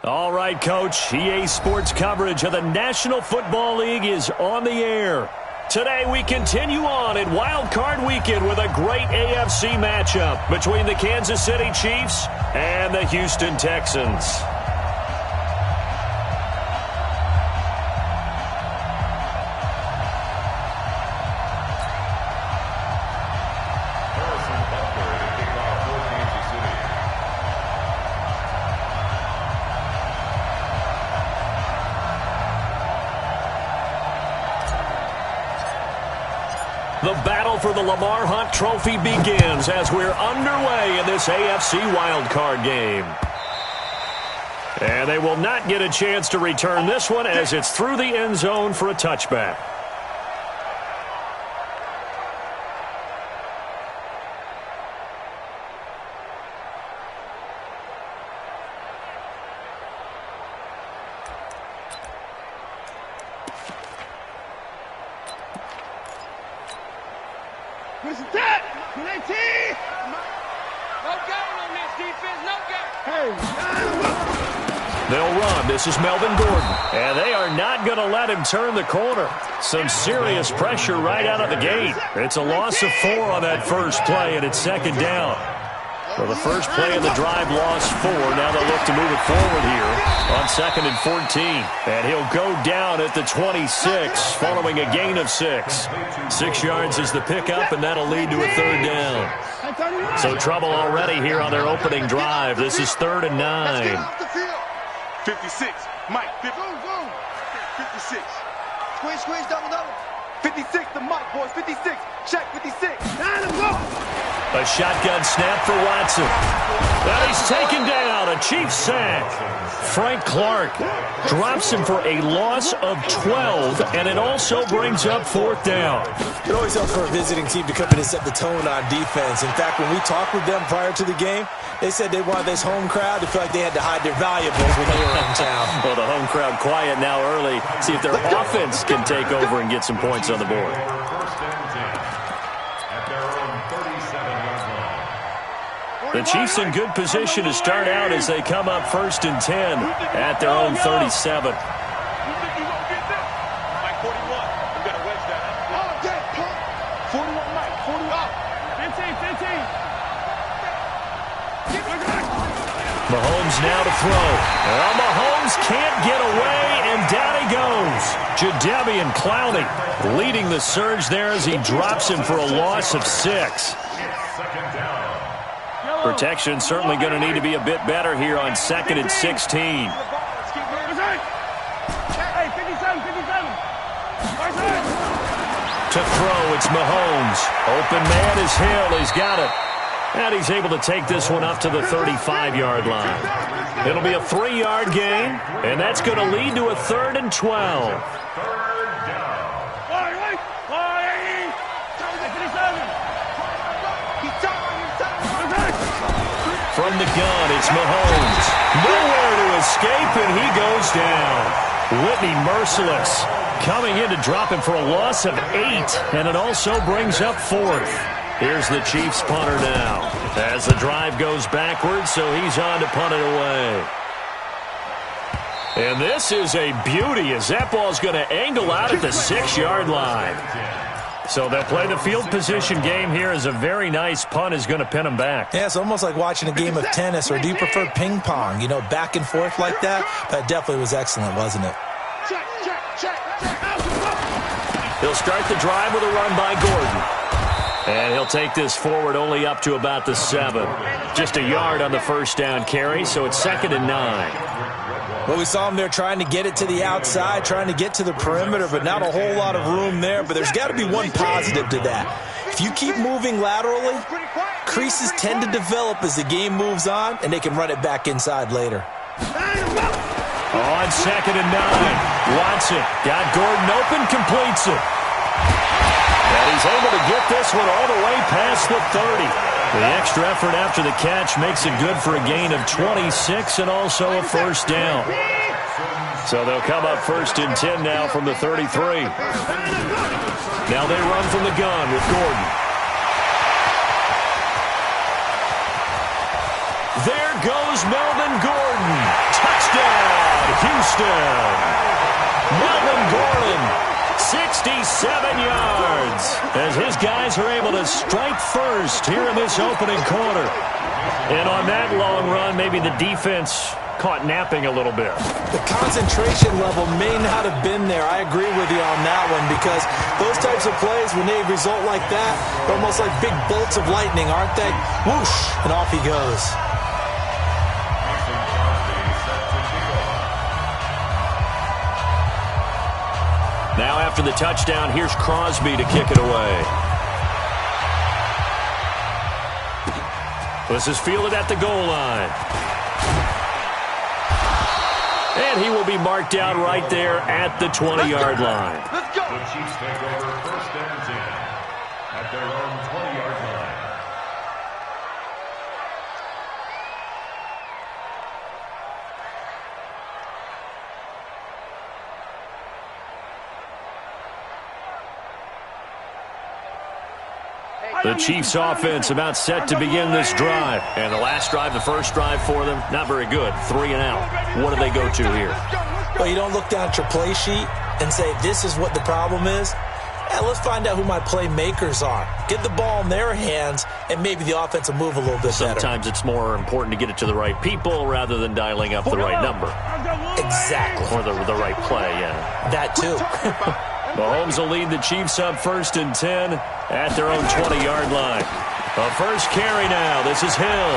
All right, Coach. EA Sports coverage of the National Football League is on the air. Today we continue on in Wild Card Weekend with a great AFC matchup between the Kansas City Chiefs and the Houston Texans. The battle for the Lamar Hunt Trophy begins as we're underway in this AFC wildcard game. And they will not get a chance to return this one as it's through the end zone for a touchback. They'll run. This is Melvin Gordon. And they are not going to let him turn the corner. Some serious pressure right out of the gate. It's a loss of 4 on that first play, and it's second down. So the first play of the drive lost 4. Now they'll look to move it forward here on 2nd and 14. And he'll go down at the 26 following a gain of 6. 6 yards is the pickup, and that'll lead to a third down. So trouble already here on their opening drive. This is 3rd and 9. 56, Mike, 56. Squeeze, double. 56 to Mike, boys, 56. Check, 56. A shotgun snap for Watson. And he's taken down, a Chiefs sack. Frank Clark drops him for a loss of 12, and it also brings up 4th down. It always helps for a visiting team to come in and set the tone on defense. In fact, when we talked with them prior to the game, they said they wanted this home crowd to feel like they had to hide their valuables when they were in town. Well, the home crowd quiet now early. See if their offense can take over and get some points on the board. The Chiefs in good position to start out as they come up 1st and 10 at their own 37. Mahomes now to throw. Well, Mahomes can't get away, and down he goes. Jadeveon Clowney leading the surge there as he drops him for a loss of 6. Protection certainly going to need to be a bit better here on 2nd and 16. To throw, it's Mahomes. Open man is Hill. He's got it. And he's able to take this one up to the 35-yard line. It'll be a 3-yard gain, and that's going to lead to a 3rd and 12. From the gun, it's Mahomes. Nowhere to escape, and he goes down. Whitney merciless. Coming in to drop him for a loss of 8, and it also brings up 4th. Here's the Chiefs punter now as the drive goes backwards, so he's on to punt it away. And this is a beauty as that ball's going to angle out at the 6-yard line. So they'll play the field position game here as a very nice punt is going to pin them back. Yeah, it's almost like watching a game of tennis, or do you prefer ping pong? You know, back and forth like that? That definitely was excellent, wasn't it? He'll start the drive with a run by Gordon. And he'll take this forward only up to about the 7. Just a yard on the first down carry, so it's 2nd and 9. Well, we saw him there trying to get it to the outside, trying to get to the perimeter, but not a whole lot of room there. But there's got to be one positive to that. If you keep moving laterally, creases tend to develop as the game moves on, and they can run it back inside later. On 2nd and 9, Watson got Gordon open, completes it. And he's able to get this one all the way past the 30. The extra effort after the catch makes it good for a gain of 26 and also a first down. So they'll come up 1st and 10 now from the 33. Now they run from the gun with Gordon. There goes Melvin Gordon. Touchdown, Houston. Melvin Gordon, 67 yards, as his guys are able to strike first here in this opening quarter. And on that long run, maybe the defense caught napping a little bit. The concentration level may not have been there. I agree with you on that one, because those types of plays, when they result like that, they're almost like big bolts of lightning, aren't they? Whoosh, and off he goes. Now after the touchdown, here's Crosby to kick it away. This is fielded at the goal line. And he will be marked out right there at the 20-yard line. Let's go. The Chiefs take over 1st and 10 at their own 20-yard line. The Chiefs offense about set to begin this drive. And the last drive, the first drive for them, not very good. 3 and out. What do they go to here? Well, you don't look down at your play sheet and say, this is what the problem is. Let's find out who my playmakers are. Get the ball in their hands, and maybe the offense will move a little bit better. Sometimes it's more important to get it to the right people rather than dialing up the right number. Exactly. Or the right play, yeah. That too. Mahomes will lead the Chiefs up 1st and 10 at their own 20-yard line. A first carry now. This is Hill.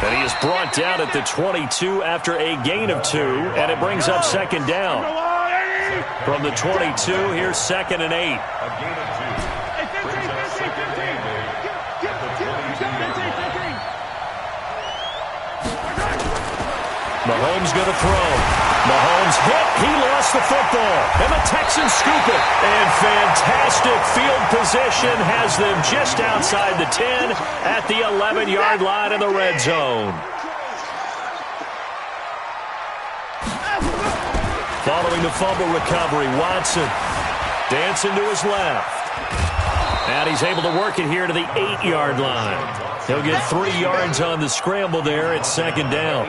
And he is brought down at the 22 after a gain of 2, and it brings up 2nd down. From the 22, here's 2nd and 8. A gain of 2. Brings up 2nd and 8 at the 22-yard line. Mahomes going to throw. Mahomes hit. He lost the football. And the Texans scoop it. And fantastic field position has them just outside the 10 at the 11-yard line in the red zone. Following the fumble recovery, Watson dancing to his left. And he's able to work it here to the 8-yard line. He'll get 3 yards on the scramble there at 2nd down.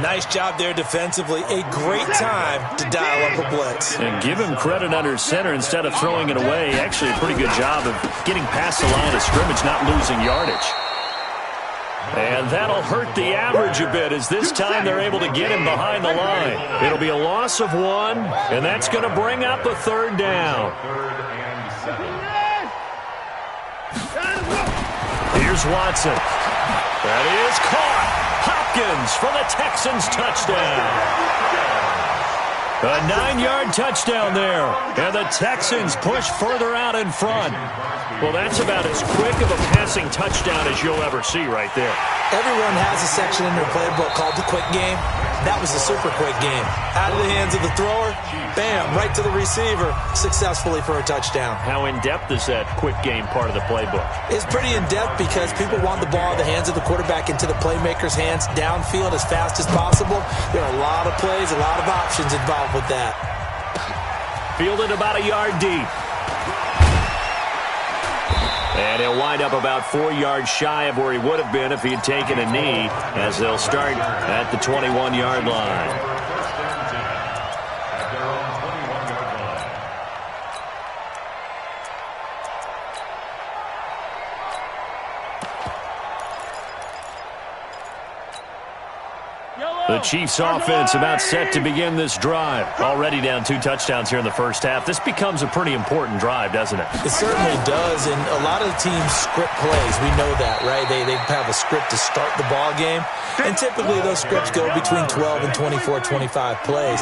Nice job there defensively. A great time to dial up a blitz. And give him credit under center instead of throwing it away. Actually a pretty good job of getting past the line of scrimmage, not losing yardage. And that'll hurt the average a bit, as this time they're able to get him behind the line. It'll be a loss of 1, and that's going to bring up a 3rd down. 3rd and 7. Here's Watson. That is caught. Hopkins for the Texans touchdown. A 9-yard touchdown there. And the Texans push further out in front. Well, that's about as quick of a passing touchdown as you'll ever see right there. Everyone has a section in their playbook called the quick game. That was a super quick game. Out of the hands of the thrower, bam, right to the receiver, successfully for a touchdown. How in-depth is that quick game part of the playbook? It's pretty in-depth because people want the ball in the hands of the quarterback into the playmaker's hands downfield as fast as possible. There are a lot of plays, a lot of options involved with that. Fielded about a yard deep. And he'll wind up about 4 yards shy of where he would have been if he had taken a knee, as they'll start at the 21-yard line. The Chiefs offense about set to begin this drive. Already down 2 touchdowns here in the first half. This becomes a pretty important drive, doesn't it? It certainly does, and a lot of the teams script plays. We know that, right? They have a script to start the ball game, and typically those scripts go between 12 and 24, 25 plays.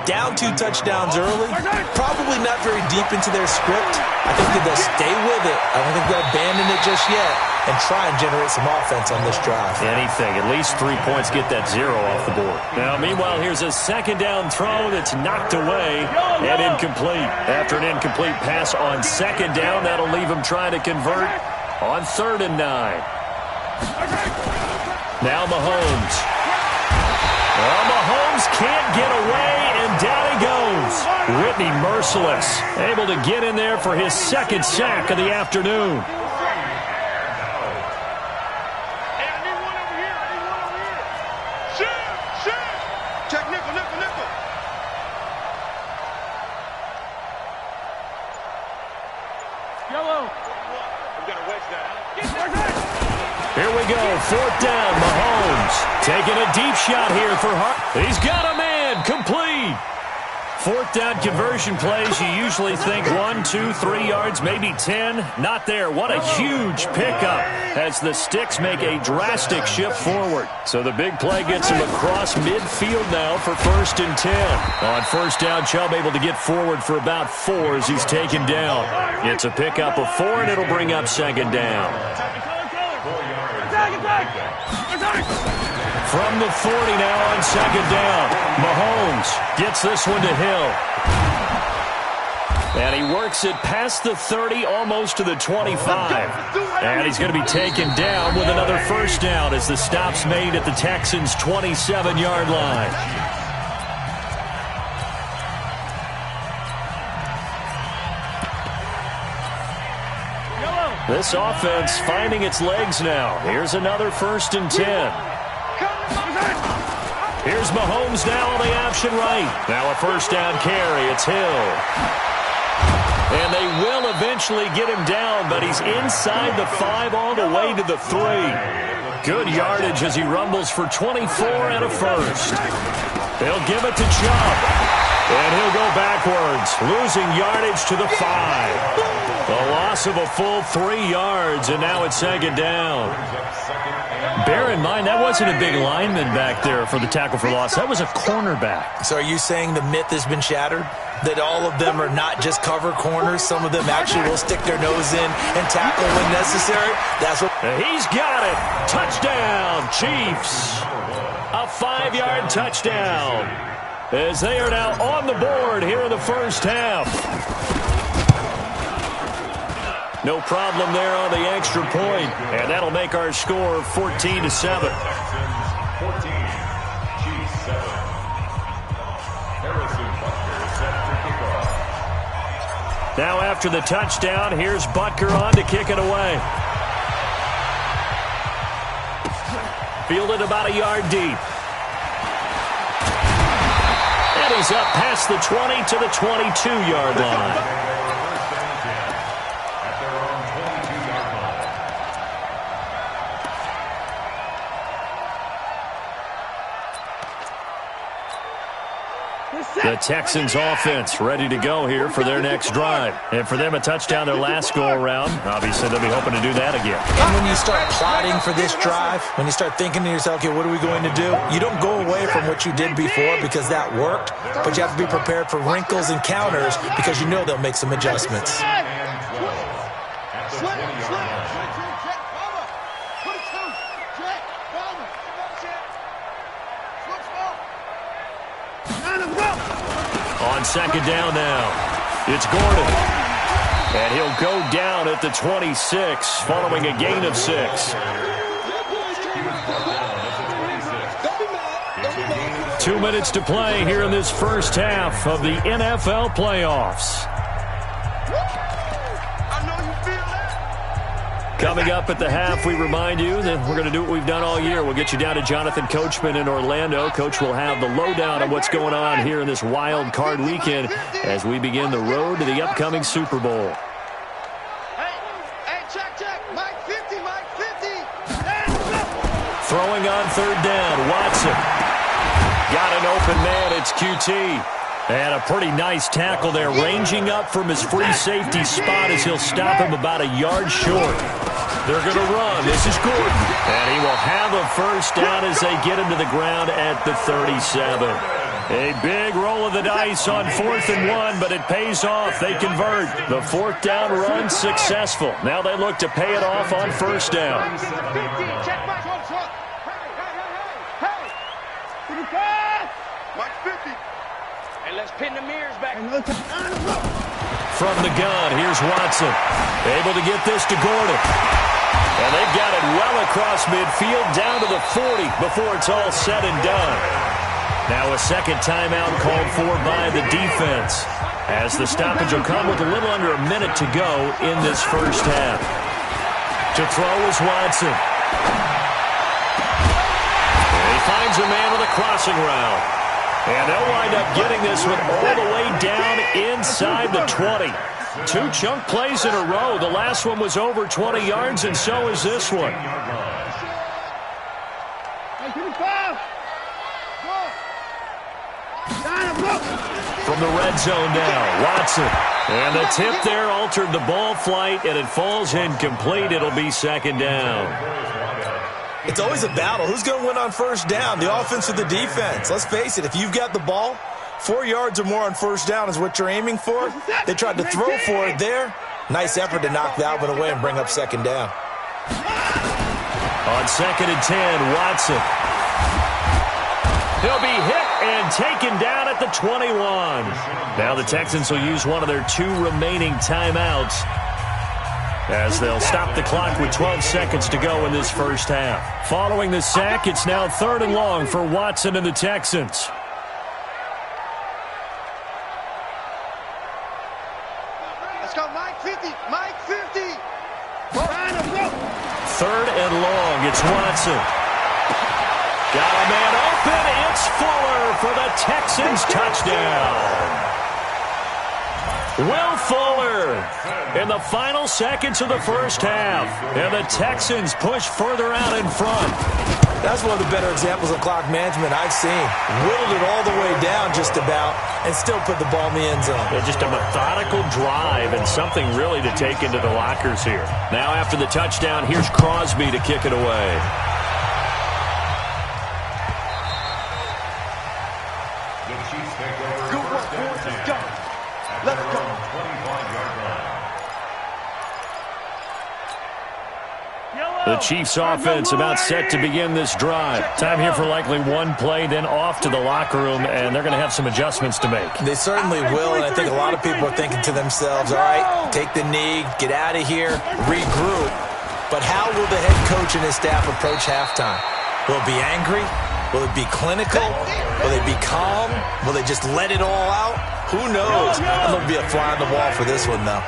Down 2 touchdowns early, probably not very deep into their script. I think that they'll stay with it. I don't think they'll abandon it just yet and try and generate some offense on this drive. Anything. At least 3 points, get that 0 off the board. Now, meanwhile, here's a 2nd down throw that's knocked away and incomplete. After an incomplete pass on 2nd down, that'll leave him trying to convert on 3rd and 9. Now Mahomes. Well, Mahomes can't get away, and down he goes. Whitney merciless, able to get in there for his 2nd sack of the afternoon. Here we go, 4th down, Mahomes. Taking a deep shot here for Hart. He's got a man, complete. 4th down conversion plays, you usually think 1, 2, 3 yards, maybe 10. Not there. What a huge pickup as the sticks make a drastic shift forward. So the big play gets him across midfield now for 1st and 10. On 1st down, Chubb able to get forward for about 4 as he's taken down. It's a pickup of 4, and it'll bring up 2nd down. From the 40 now on 2nd down. Mahomes gets this one to Hill. And he works it past the 30, almost to the 25. And he's going to be taken down with another 1st down as the stop's made at the Texans' 27-yard line. This offense finding its legs now. Here's another 1st and 10. Here's Mahomes now on the option right. Now a 1st down carry. It's Hill. And they will eventually get him down, but he's inside the 5 all the way to the 3. Good yardage as he rumbles for 24 and a 1st. They'll give it to Chubb. And he'll go backwards, losing yardage to the 5. A loss of a full 3 yards, and now it's 2nd down. Bear in mind, that wasn't a big lineman back there for the tackle for loss. That was a cornerback. So are you saying the myth has been shattered? That all of them are not just cover corners? Some of them actually will stick their nose in and tackle when necessary? That's what... He's got it. Touchdown, Chiefs. A 5-yard touchdown. As they are now on the board here in the 1st half. No problem there on the extra point, and that'll make our score 14-7. Now after the touchdown, here's Butker on to kick it away. Fielded about a yard deep. And he's up past the 20 to the 22-yard line. The Texans offense ready to go here for their next drive. And for them, a touchdown their last go-around. Obviously, they'll be hoping to do that again. And when you start plotting for this drive, when you start thinking to yourself, okay, what are we going to do? You don't go away from what you did before because that worked, but you have to be prepared for wrinkles and counters because you know they'll make some adjustments. On 2nd down now, it's Gordon. And he'll go down at the 26, following a gain of 6. 2 minutes to play here in this 1st half of the NFL playoffs. Coming up at the half, we remind you that we're going to do what we've done all year. We'll get you down to Jonathan Coachman in Orlando. Coach will have the lowdown on what's going on here in this wild card weekend as we begin the road to the upcoming Super Bowl. Hey, check. Mike 50, Mike 50. Throwing on 3rd down, Watson. Got an open man, it's QT. And a pretty nice tackle there, ranging up from his free safety spot as he'll stop him about a yard short. They're going to run. This is Gordon. And he will have a 1st down as they get him to the ground at the 37. A big roll of the dice on 4th and 1, but it pays off. They convert. The 4th down run successful. Now they look to pay it off on 1st down. Mike 50. And let's pin the mirrors back. From the gun, here's Watson. Able to get this to Gordon. And they've got it well across midfield, down to the 40 before it's all said and done. Now a 2nd timeout called for by the defense, as the stoppage will come with a little under a minute to go in this 1st half. To throw is Watson. And he finds a man with a crossing route. And they'll wind up getting this one all the way down inside the 20. 2 chunk plays in a row. The last one was over 20 yards, and so is this one. From the red zone now, Watson. And the tip there altered the ball flight, and it falls incomplete. It'll be second down. It's always a battle. Who's going to win on first down, the offense or the defense? Let's face it, if you've got the ball, 4 yards or more on first down is what you're aiming for. They tried to throw for it there. Nice effort to knock that one away and bring up second down. On 2nd and 10, Watson. He'll be hit and taken down at the 21. Now the Texans will use one of their 2 remaining timeouts as they'll stop the clock with 12 seconds to go in this first half. Following the sack, it's now 3rd and long for Watson and the Texans. Let's go, Mike 50. Mike 50. 3rd and long. It's Watson. Got a man open. It's Fuller for the Texans touchdown. Will Fuller in the final seconds of the first half. And the Texans push further out in front. That's one of the better examples of clock management I've seen. Whittled it all the way down just about and still put the ball in the end zone. Yeah, just a methodical drive and something really to take into the lockers here. Now after the touchdown, here's Crosby to kick it away. Good work, boys. Let's go. Let's go. The Chiefs offense about set to begin this drive. Time here for likely one play, then off to the locker room, and they're going to have some adjustments to make. They certainly will, and I think a lot of people are thinking to themselves, all right, take the knee, get out of here, regroup. But how will the head coach and his staff approach halftime? Will it be angry? Will it be clinical? Will they be calm? Will they just let it all out? Who knows? It'll be a fly on the wall for this one, though.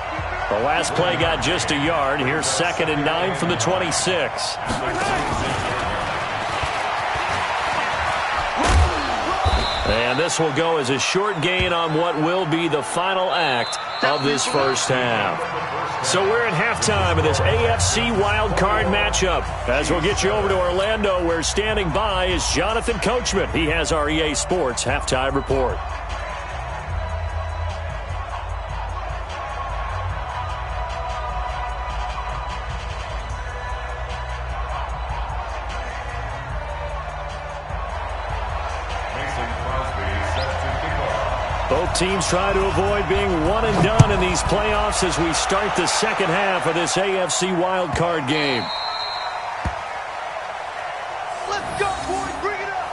The last play got just a yard. Here's 2nd and 9 from the 26. And this will go as a short gain on what will be the final act of this first half. So we're at halftime of this AFC wildcard matchup. As we'll get you over to Orlando, where standing by is Jonathan Coachman. He has our EA Sports halftime report. Both teams try to avoid being one and done in these playoffs as we start the second half of this AFC wildcard game. Let's go, boys. Bring it up.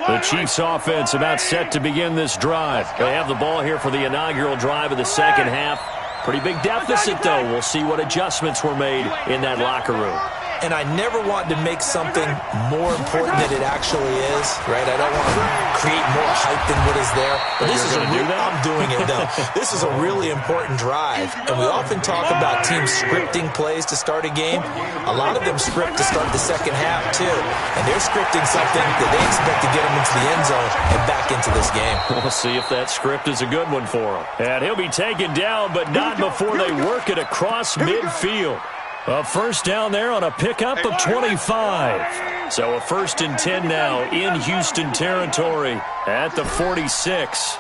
The Chiefs offense about set to begin this drive. They have the ball here for the inaugural drive of the second half. Pretty big deficit, though. We'll see what adjustments were made in that locker room. And I never want to make something more important than it actually is, right? I don't want to create more hype than what is there. But this is I'm doing it, though. This is a really important drive. And we often talk about teams scripting plays to start a game. A lot of them script to start the second half, too. And they're scripting something that they expect to get them into the end zone and back into this game. We'll see if that script is a good one for him. And he'll be taken down, but not before they work it across midfield. A first down there on a pickup of 25. So a 1st and 10 now in Houston territory at the 46.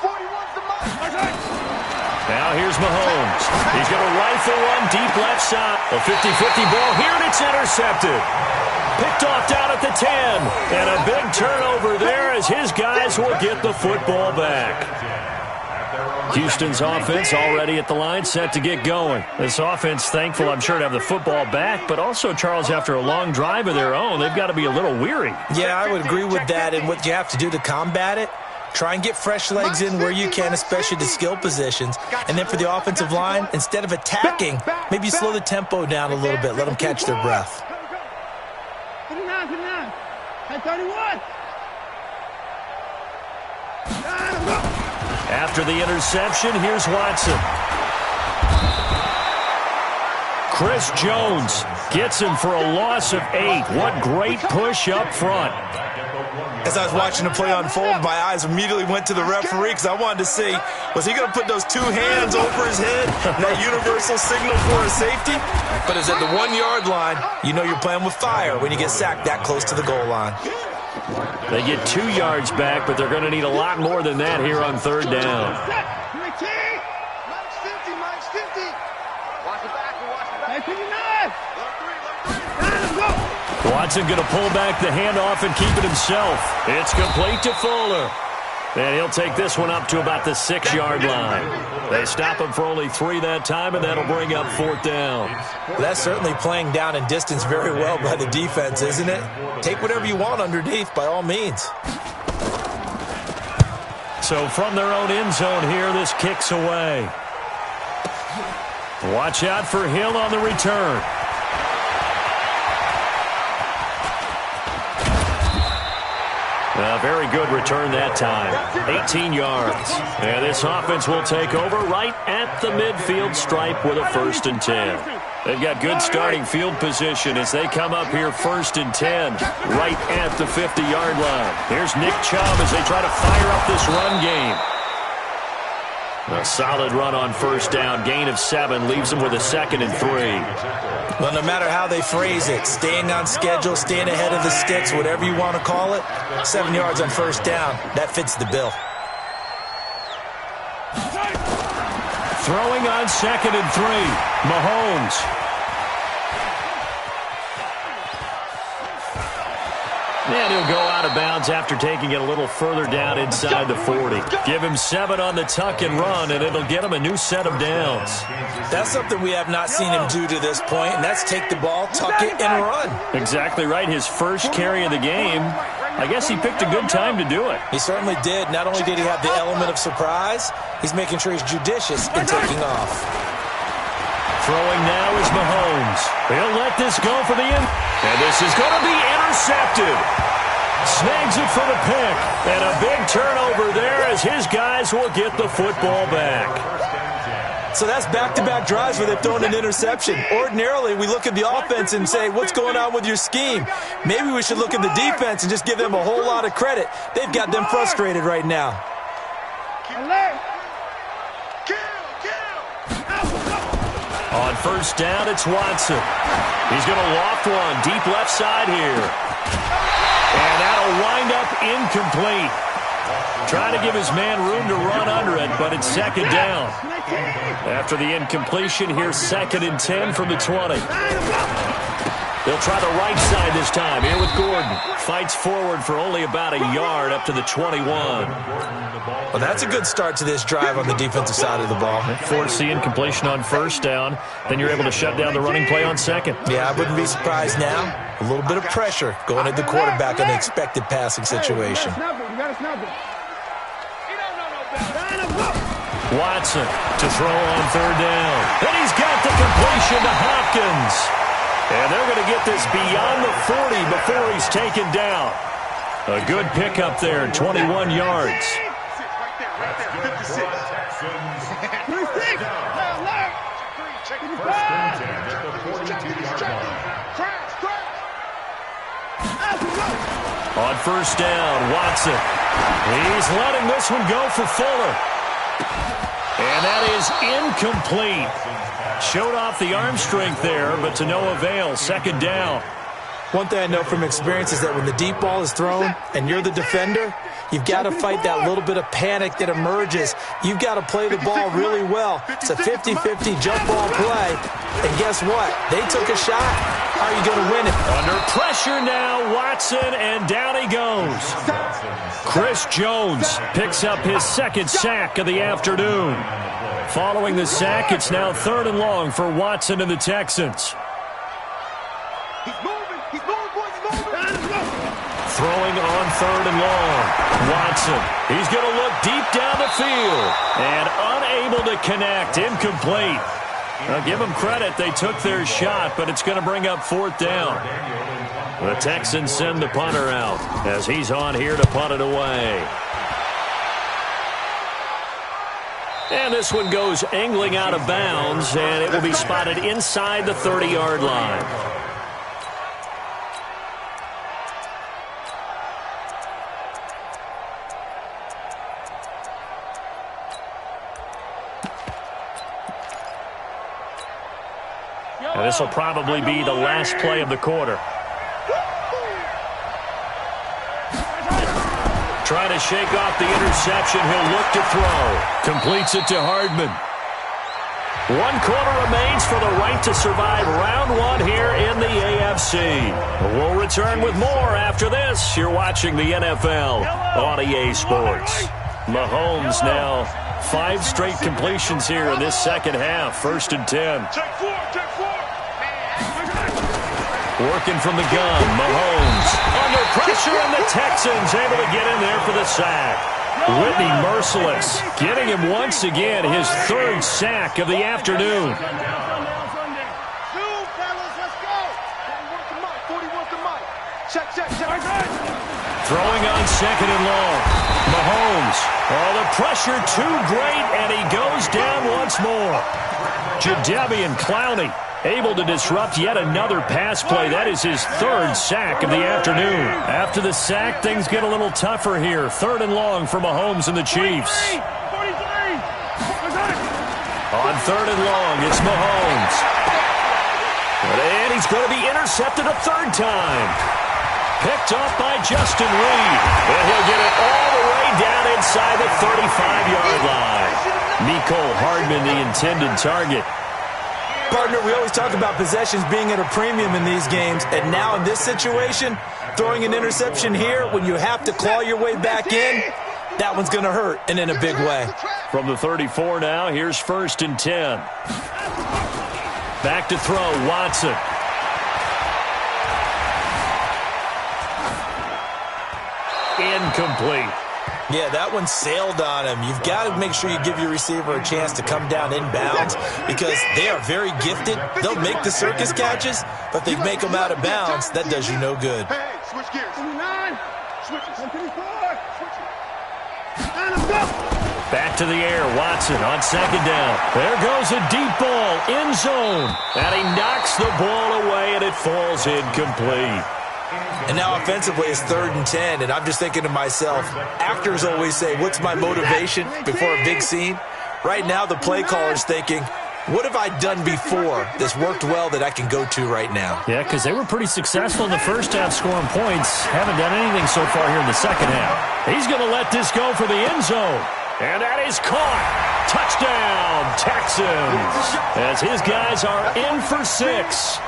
Now here's Mahomes. He's going to rifle one deep left side. A 50-50 ball here, and it's intercepted. Picked off down at the 10. And a big turnover there as his guys will get the football back. Houston's offense already at the line, set to get going. This offense, thankful, I'm sure, to have the football back, but also, Charles, after a long drive of their own, they've got to be a little weary. Yeah, I would agree with that, and what you have to do to combat it, try and get fresh legs in where you can, especially the skill positions. And then for the offensive line, instead of attacking, maybe slow the tempo down a little bit, let them catch their breath. 31. After the interception, here's Watson. Chris Jones gets him for a loss of 8. What great push up front. As I was watching the play unfold, my eyes immediately went to the referee because I wanted to see, was he going to put those two hands over his head, that universal signal for a safety? But it's at the 1 yard line. You know you're playing with fire when you get sacked that close to the goal line. They get 2 yards back, but they're going to need a lot more than that here on third down. Mike's 50, Mike's 50. Watch it back, watch it back. Watson going to pull back the handoff and keep it himself. It's complete to Fuller. And he'll take this one up to about the 6 yard line. They stop him for only 3 that time, and that'll bring up fourth down. Well, that's certainly playing down and distance very well by the defense, isn't it? Take whatever you want underneath, by all means. So from their own end zone here, this kicks away. Watch out for Hill on the return. A very good return that time. 18 yards. And this offense will take over right at the midfield stripe with a 1st and 10. They've got good starting field position as they come up here 1st and 10 right at the 50-yard line. Here's Nick Chubb as they try to fire up this run game. A solid run on 1st down. Gain of 7 leaves them with a 2nd and 3. Well, no matter how they phrase it, staying on schedule, staying ahead of the sticks, whatever you want to call it, 7 yards on 1st down, that fits the bill. Throwing on 2nd and 3, Mahomes. And he'll go out of bounds after taking it a little further down inside the 40. Give him 7 on the tuck and run, and it'll get him a new set of downs. That's something we have not seen him do to this point, and that's take the ball, tuck it, and run. Exactly right. His first carry of the game. I guess he picked a good time to do it. He certainly did. Not only did he have the element of surprise, he's making sure he's judicious in taking off. Throwing now is Mahomes. He'll let this go for the end. And this is going to be intercepted. Snags it for the pick. And a big turnover there as his guys will get the football back. So that's back-to-back drives where they've thrown an interception. Ordinarily, we look at the offense and say, what's going on with your scheme? Maybe we should look at the defense and just give them a whole lot of credit. They've got them frustrated right now. On 1st down, it's Watson. He's going to loft one deep left side here. And that'll wind up incomplete. Trying to give his man room to run under it, but it's 2nd down. After the incompletion, here's 2nd and 10 from the 20. They'll try the right side this time. Here with Gordon. Fights forward for only about a yard up to the 21. Well, that's a good start to this drive on the defensive side of the ball. Force the incompletion on 1st down. Then you're able to shut down the running play on 2nd. Yeah, I wouldn't be surprised now. A little bit of pressure going at the quarterback in an expected passing situation. Watson to throw on 3rd down. And he's got the completion to Hopkins. And they're going to get this beyond the 40 before he's taken down. A good pickup there, 21 yards. On 1st down, Watson. He's letting this one go for Fuller. And that is incomplete. Showed off the arm strength there, but to no avail. 2nd down. One thing I know from experience is that when the deep ball is thrown and you're the defender, you've got to fight that little bit of panic that emerges. You've got to play the ball really well. It's a 50-50 jump ball play. And guess what? They took a shot. How are you going to win it? Under pressure now, Watson, and down he goes. Chris Jones picks up his 2nd sack of the afternoon. Following the sack, it's now 3rd and long for Watson and the Texans. Throwing on 3rd and long. Watson, he's going to look deep down the field. And unable to connect, incomplete. Now, give them credit, they took their shot, but it's going to bring up 4th down. The Texans send the punter out as he's on here to punt it away. And this one goes angling out of bounds, and it will be spotted inside the 30-yard line. And this will probably be the last play of the quarter. Trying to shake off the interception. He'll look to throw. Completes it to Hardman. 1 quarter remains for the right to survive round 1 here in the AFC. We'll return with more after this. You're watching the NFL on EA Sports. Mahomes now 5 straight completions here in this second half. 1st and 10. Working from the gun, Mahomes under pressure, and the Texans able to get in there for the sack. Whitney merciless, getting him once again his 3rd sack of the afternoon. Throwing on 2nd and long. Mahomes. Oh, the pressure too great, and he goes down once more. Jadeveon Clowney able to disrupt yet another pass play. That is his 3rd sack of the afternoon. After the sack, things get a little tougher here. 3rd and long for Mahomes and the Chiefs. On 3rd and long, it's Mahomes. And he's going to be intercepted a 3rd time. Picked up by Justin Reed. And he'll get it all the way down inside the 35-yard line. Mecole Hardman, the intended target. Partner, we always talk about possessions being at a premium in these games, and now in this situation, throwing an interception here when you have to claw your way back in, that one's going to hurt, and in a big way. From the 34 now, here's 1st and 10. Back to throw, Watson. Incomplete. Yeah, that one sailed on him. You've got to make sure you give your receiver a chance to come down inbounds because they are very gifted. They'll make the circus catches, but they make them out of bounds. That does you no good. Hey, switch gears. 29. Switch it. 24. Back to the air, Watson on 2nd down. There goes a deep ball, end zone. And he knocks the ball away, and it falls incomplete. And now offensively it's 3rd and 10, and I'm just thinking to myself, actors always say, what's my motivation before a big scene? Right now the play caller's thinking, what have I done before that's worked well that I can go to right now? Yeah, because they were pretty successful in the first half scoring points. Haven't done anything so far here in the second half. He's going to let this go for the end zone. And that is caught. Touchdown, Texans. As his guys are in for 6.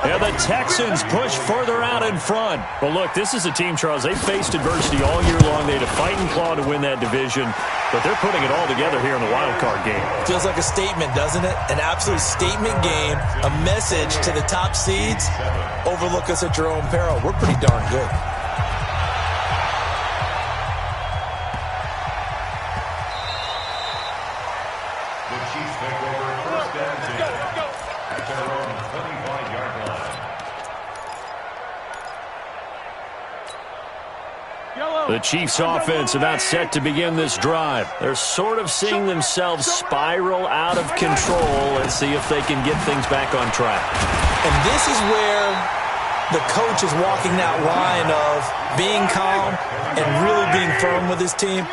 And the Texans push further out in front. But look, this is a team, Charles, they faced adversity all year long. They had to fight and claw to win that division. But they're putting it all together here in the wild card game. Feels like a statement, doesn't it? An absolute statement game. A message to the top seeds. Overlook us at your own peril. We're pretty darn good. The Chiefs' offense about set to begin this drive. They're sort of seeing themselves spiral out of control. Let's see if they can get things back on track. And this is where the coach is walking that line of being calm and really being firm with his team.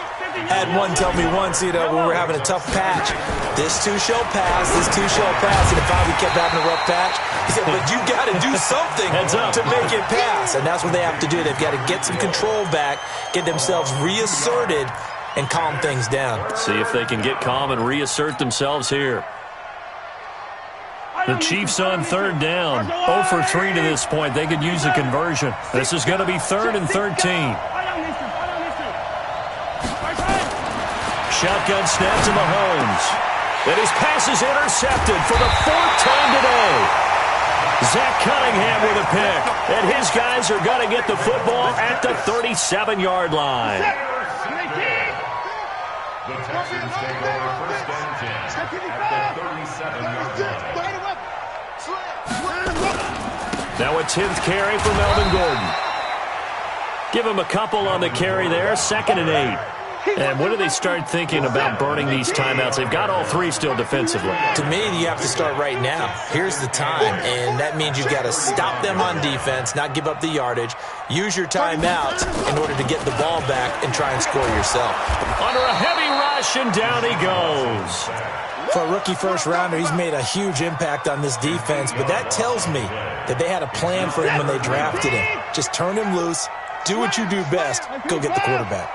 Had one tell me once, when we were having a tough patch, this too shall pass, this too shall pass. And if we kept having a rough patch, he said, but you got to do something to make it pass. And that's what they have to do. They've got to get some control back, get themselves reasserted, and calm things down. See if they can get calm and reassert themselves here. The Chiefs on 3rd down. 0 for 3 to this point. They could use a conversion. This is going to be 3rd and 13. Shotgun snap to Mahomes. And his pass is intercepted for the 4th time today. Zach Cunningham with a pick. And his guys are going to get the football at the 37-yard line. The Texans take over 1st and 10 at the 37-yard line. Now a 10th carry for Melvin Gordon. Give him a couple on the carry there. 2nd and 8. And when do they start thinking about burning these timeouts? They've got all three still defensively. To me, you have to start right now. Here's the time, and that means you've got to stop them on defense, not give up the yardage, use your timeouts in order to get the ball back and try and score yourself. Under a heavy rush, and down he goes. For a rookie first-rounder, he's made a huge impact on this defense, but that tells me that they had a plan for him when they drafted him. Just turn him loose, do what you do best, go get the quarterback.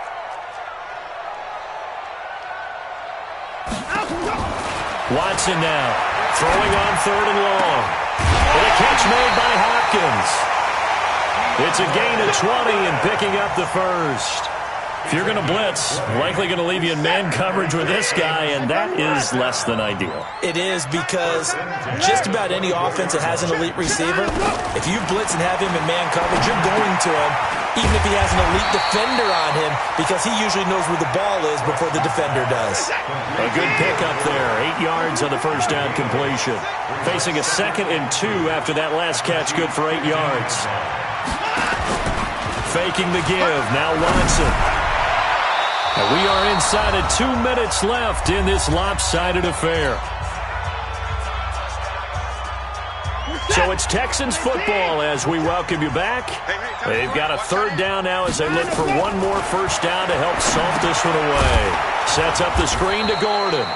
Watson now, throwing on 3rd and long. And a catch made by Hopkins. It's a gain of 20 and picking up the first. If you're going to blitz, likely going to leave you in man coverage with this guy, and that is less than ideal. It is, because just about any offense that has an elite receiver, if you blitz and have him in man coverage, you're going to him, even if he has an elite defender on him, because he usually knows where the ball is before the defender does. A good pickup there, 8 yards on the first down completion. Facing a 2nd and 2 after that last catch, good for 8 yards. Faking the give, now Watson. And we are inside of 2 minutes left in this lopsided affair. So it's Texans football as we welcome you back. They've got a 3rd down now as they look for one more first down to help salt this one away. Sets up the screen to Gordon.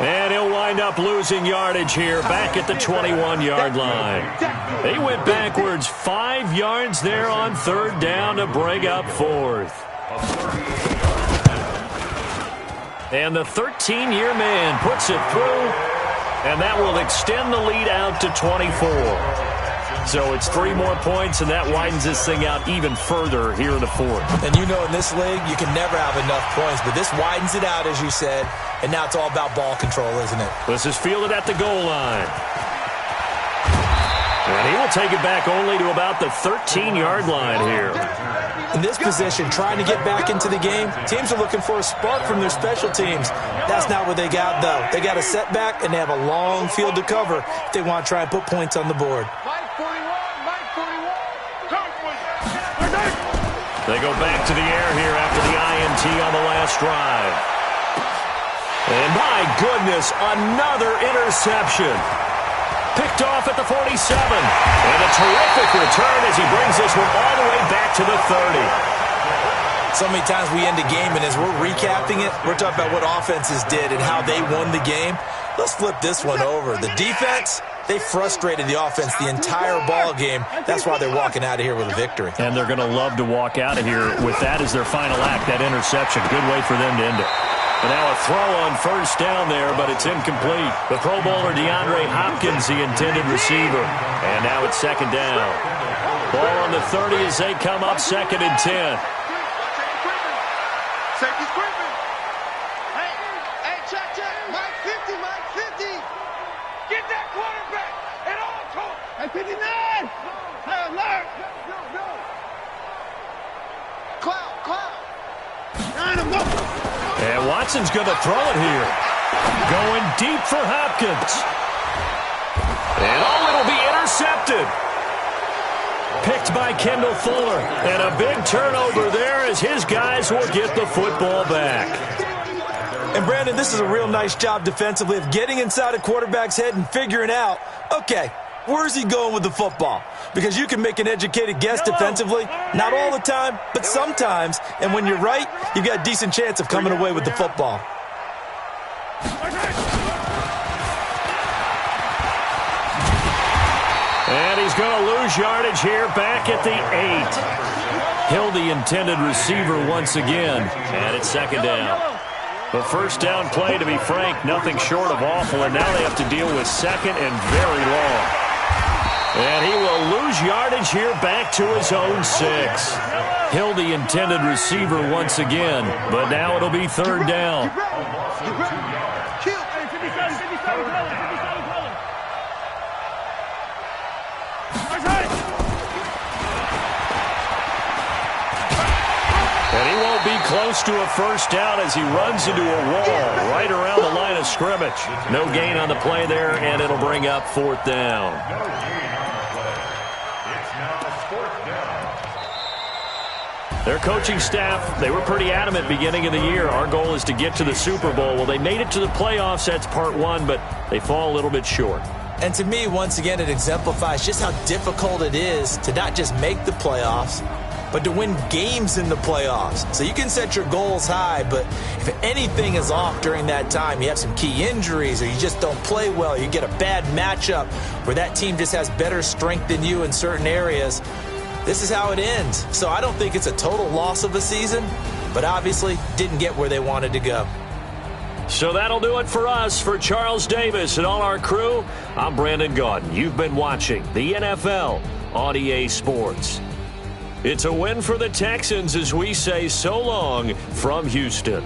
And he'll wind up losing yardage here back at the 21-yard line. They went backwards 5 yards there on 3rd down to bring up 4th. And the 13-year man puts it through, and that will extend the lead out to 24. So it's 3 more points, and that widens this thing out even further here in the 4th. And you know, in this league, you can never have enough points, but this widens it out, as you said, and now it's all about ball control, isn't it? This is fielded at the goal line. And he will take it back only to about the 13-yard line here. In this position, trying to get back into the game, teams are looking for a spark from their special teams. That's not what they got, though. They got a setback, and they have a long field to cover if they want to try and put points on the board. They go back to the air here after the INT on the last drive. And my goodness, another interception. Picked off at the 47. And a terrific return as he brings this one all the way back to the 30. So many times we end a game, and as we're recapping it, we're talking about what offenses did and how they won the game. Let's flip this one over. The defense, they frustrated the offense the entire ball game. That's why they're walking out of here with a victory. And they're going to love to walk out of here with that as their final act, that interception. Good way for them to end it. And now a throw on first down there, but it's incomplete. The Pro Bowler DeAndre Hopkins, the intended receiver. And now it's 2nd down. Ball on the 30 as they come up 2nd and 10. Safety's creeping. Hey, check. Mike 50, Mike 50. Get that quarterback at all costs. Hey, 59. Alert. No. Cloud. Line him up. And Watson's going to throw it here. Going deep for Hopkins. And it'll be intercepted. Picked by Kendall Fuller. And a big turnover there as his guys will get the football back. And Brandon, this is a real nice job defensively of getting inside a quarterback's head and figuring out, okay, where's he going with the football? Because you can make an educated guess defensively, not all the time, but sometimes. And when you're right, you've got a decent chance of coming away with the football. And he's going to lose yardage here back at the 8. Hill, the intended receiver once again. And it's 2nd down. The first down play, to be frank, nothing short of awful. And now they have to deal with 2nd and very long. And he will lose yardage here back to his own 6. Hill, the intended receiver once again. But now it'll be 3rd down. And he won't be close to a first down as he runs into a wall right around the line of scrimmage. No gain on the play there, and it'll bring up 4th down. Their coaching staff, they were pretty adamant beginning of the year. Our goal is to get to the Super Bowl. Well, they made it to the playoffs. That's part one, but they fall a little bit short. And to me, once again, it exemplifies just how difficult it is to not just make the playoffs, but to win games in the playoffs. So you can set your goals high, but if anything is off during that time, you have some key injuries or you just don't play well, you get a bad matchup where that team just has better strength than you in certain areas, this is how it ends. So I don't think it's a total loss of a season, but obviously didn't get where they wanted to go. So that'll do it for us. For Charles Davis and all our crew, I'm Brandon Gaudin. You've been watching the NFL on EA Sports. It's a win for the Texans as we say so long from Houston.